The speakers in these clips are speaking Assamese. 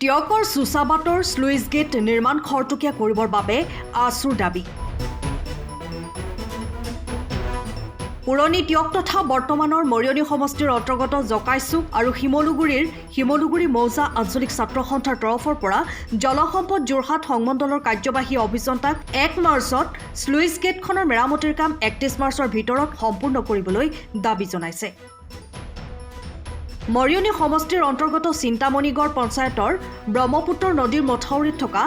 টিয়কৰ সুচাবাটৰ স্লুইচ গেট নিৰ্মাণ খৰতকীয়া কৰিবৰ বাবে আছুৰ দাবী। পুৰণি টিয়ক তথা বৰ্তমানৰ মৰিয়নি সমষ্টিৰ অন্তৰ্গত জকাইচুক আৰু শিমলুগুৰি মৌজা আঞ্চলিক ছাত্ৰ সন্থাৰ তৰফৰ পৰা জলসম্পদ যোৰহাট সংমণ্ডলৰ কাৰ্যবাহী অভিযন্তাক 1 মাৰ্চত স্লুইচ গেটখনৰ মেৰামতিৰ কাম 31 মাৰ্চৰ ভিতৰত সম্পূৰ্ণ কৰিবলৈ দাবী জনাইছে। মৰিয়নি সমষ্টিৰ অন্তৰ্গত চিন্তামণিগড় পঞ্চায়তৰ ব্ৰহ্মপুত্ৰ নদীৰ মথাউৰিত থকা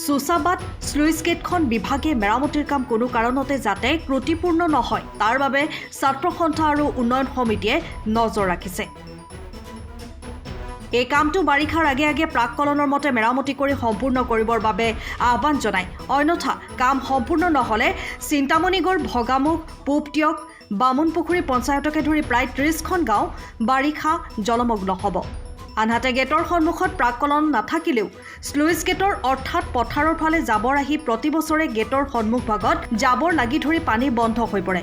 সুচাবাট স্লুইচ গেটখন বিভাগে মেৰামতিৰ কাম কোনো কাৰণতে যাতে ত্ৰুটিপূৰ্ণ নহয় তাৰ বাবে ছাত্ৰ সন্থা আৰু উন্নয়ন সমিতিয়ে নজৰ ৰাখিছে। এই কামটো বাৰিষাৰ আগে আগে প্ৰাককলনৰ মতে মেৰামতি কৰি সম্পূৰ্ণ কৰিবৰ বাবে আহ্বান জনায়। অন্যথা কাম সম্পূৰ্ণ নহ'লে চিন্তামণিগড় ভগামুখ পূবটিয়ক বামুণপুখুৰী পঞ্চায়তকে ধৰি প্ৰায় 30খন গাঁও বাৰিষা জলমগ্ন হ'ব। আনহাতে গেটৰ সন্মুখত প্ৰাককলন নাথাকিলেও স্লুইচ গেটৰ অৰ্থাৎ পথাৰৰ ফালে জাবৰ আহি প্ৰতি বছৰে গেটৰ সন্মুখভাগত জাবৰ লাগি ধৰি পানী বন্ধ হৈ পৰে।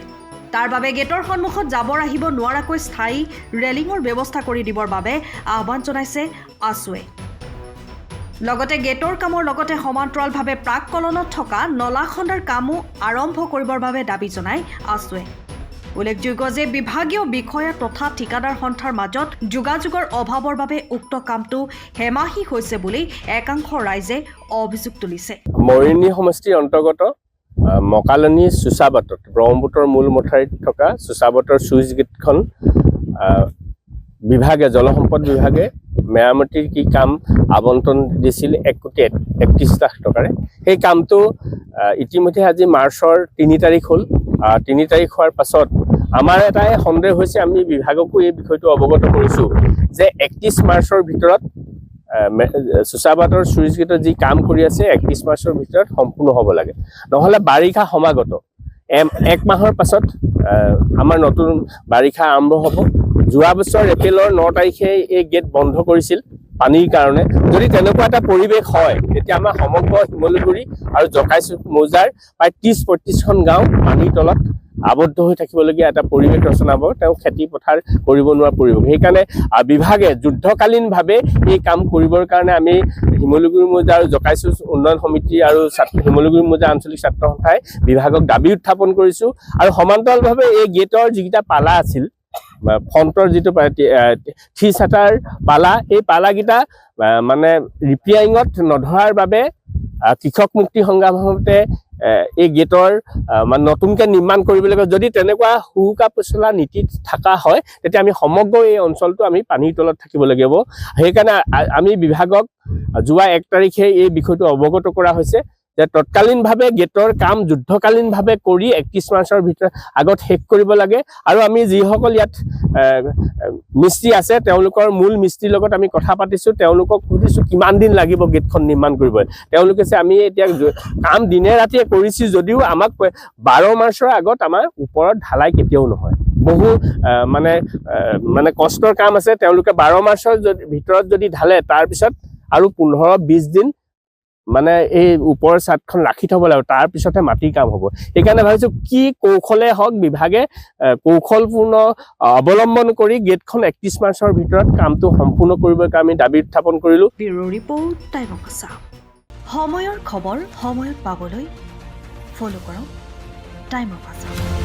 তাৰ বাবে গেটৰ সন্মুখত জাবৰ আহিব নোৱাৰাকৈ স্থায়ী ৰেলিঙৰ ব্যৱস্থা কৰি দিবৰ বাবে আহ্বান জনাইছে আছুৱে। লগতে গেটৰ কামৰ লগতে সমান্তৰালভাৱে প্ৰাককলনত থকা নলা খন্দাৰ কামো আৰম্ভ কৰিবৰ বাবে দাবী জনায় আছুৱে। উল্লেখযোগ্য যে বিভাগীয় বিষয়া তথা ঠিকাদাৰ সন্থাৰ মাজত যোগাযোগৰ অভাৱৰ বাবে উক্ত কামটো হেমাহি হৈছে বুলি একাংশ ৰাইজে অভিযোগ তুলিছে। মৰিয়নি সমষ্টিৰ অন্তৰ্গত মকালনি সুচাবাটত ব্ৰহ্মপুত্ৰৰ মূল মথাউৰিত থকা সুচাবাটৰ চুইচ গেটখন বিভাগে জলসম্পদ বিভাগে মেৰামতিৰ কি কাম আবণ্টন দিছিল 1,31,00,000 টকাৰে। সেই কামটো ইতিমধ্যে আজি মাৰ্চৰ 3 তাৰিখ হ'ল। 3 তাৰিখ হোৱাৰ পাছত আমাৰ এটাই সন্দেহ হৈছে, আমি বিভাগকো এই বিষয়টো অৱগত কৰিছোঁ যে 31 মাৰ্চৰ ভিতৰত সুচাবাটৰ চুইচ গেটৰ যি কাম কৰি আছে 31 মাৰ্চৰ ভিতৰত সম্পূৰ্ণ হ'ব লাগে। নহ'লে বাৰিষা সমাগত 1 মাহৰ পাছত আমাৰ নতুন বাৰিষা আৰম্ভ হ'ব। যোৱা বছৰ এপ্ৰিলৰ 9 তাৰিখে এই গেট বন্ধ কৰিছিল পানীৰ কাৰণে। যদি তেনেকুৱা এটা পৰিৱেশ হয় তেতিয়া আমাৰ সমগ্ৰ শিমলুগুৰি আৰু জকাইচুক মৌজাৰ প্ৰায় 30-35খন গাঁও পানীৰ তলত আবদ্ধ হৈ থাকিবলগীয়া এটা পৰিৱেশ ৰচনা হ'ব। তেওঁ খেতি পথাৰ কৰিব নোৱাৰা পৰিৱেশ। সেইকাৰণে বিভাগে যুদ্ধকালীনভাৱে এই কাম কৰিবৰ কাৰণে আমি শিমলুগুৰি মৌজা আৰু জকাইচুক উন্নয়ন সমিতি আৰু শিমলুগুৰি মৌজা আঞ্চলিক ছাত্ৰ সন্থাই বিভাগক দাবী উত্থাপন কৰিছোঁ। আৰু সমান্তৰালভাৱে এই গেটৰ যিকেইটা পালা আছিল ফ্ৰণ্টৰ যিটো থ্ৰী-চাটাৰ পালা, এই পালাকেইটা মানে ৰিপেয়াৰিঙত নধৰাৰ বাবে কৃষক মুক্তি সংগ্ৰাম সমিতিয়ে এই গেটৰ মানে নতুনকৈ নিৰ্মাণ কৰিব লাগিব। যদি তেনেকুৱা হুকা পচলা নীতি থকা হয় তেতিয়া আমি সমগ্ৰ এই অঞ্চলটো আমি পানীৰ তলত থাকিব লাগিব। সেইকাৰণে আমি বিভাগক যোৱা 1 তাৰিখে এই বিষয়টো অৱগত কৰা হৈছে যে তৎকালীনভাৱে গেটৰ কাম যুদ্ধকালীনভাৱে কৰি 31 মাৰ্চৰ ভিতৰত আগত শেষ কৰিব লাগে। আৰু আমি যিসকল ইয়াত মিস্ত্ৰী আছে তেওঁলোকৰ মূল মিস্ত্ৰীৰ লগত আমি কথা পাতিছোঁ, তেওঁলোকক সুধিছোঁ কিমান দিন লাগিব গেটখন নিৰ্মাণ কৰিব। তেওঁলোকে কৈছে আমি এতিয়া কাম দিনে ৰাতিয়ে কৰিছোঁ যদিও আমাক 12 মাৰ্চৰ আগত আমাৰ ওপৰত ঢালাই কেতিয়াও নহয়। বহু মানে কষ্টৰ কাম আছে। তেওঁলোকে 12 মাৰ্চৰ ভিতৰত যদি ঢালে তাৰপিছত আৰু 15-20 দিন মানে এই ওপৰৰ ছাদখন ৰাখি থ'ব লাগিব, তাৰপিছতহে মাটিৰ কাম হ'ব। সেইকাৰণে ভাবিছোঁ কি কৌশলে হওক বিভাগে কৌশলপূৰ্ণ অৱলম্বন কৰি গেটখন 31 মাৰ্চৰ ভিতৰত কামটো সম্পূৰ্ণ কৰিবৰ কাৰণে আমি দাবী উত্থাপন কৰিলোঁ। Bureau report time of Assam. সময়ৰ খবৰ সময়ত পাবলৈ ফ'ল' কৰক টাইম অফ আছাম।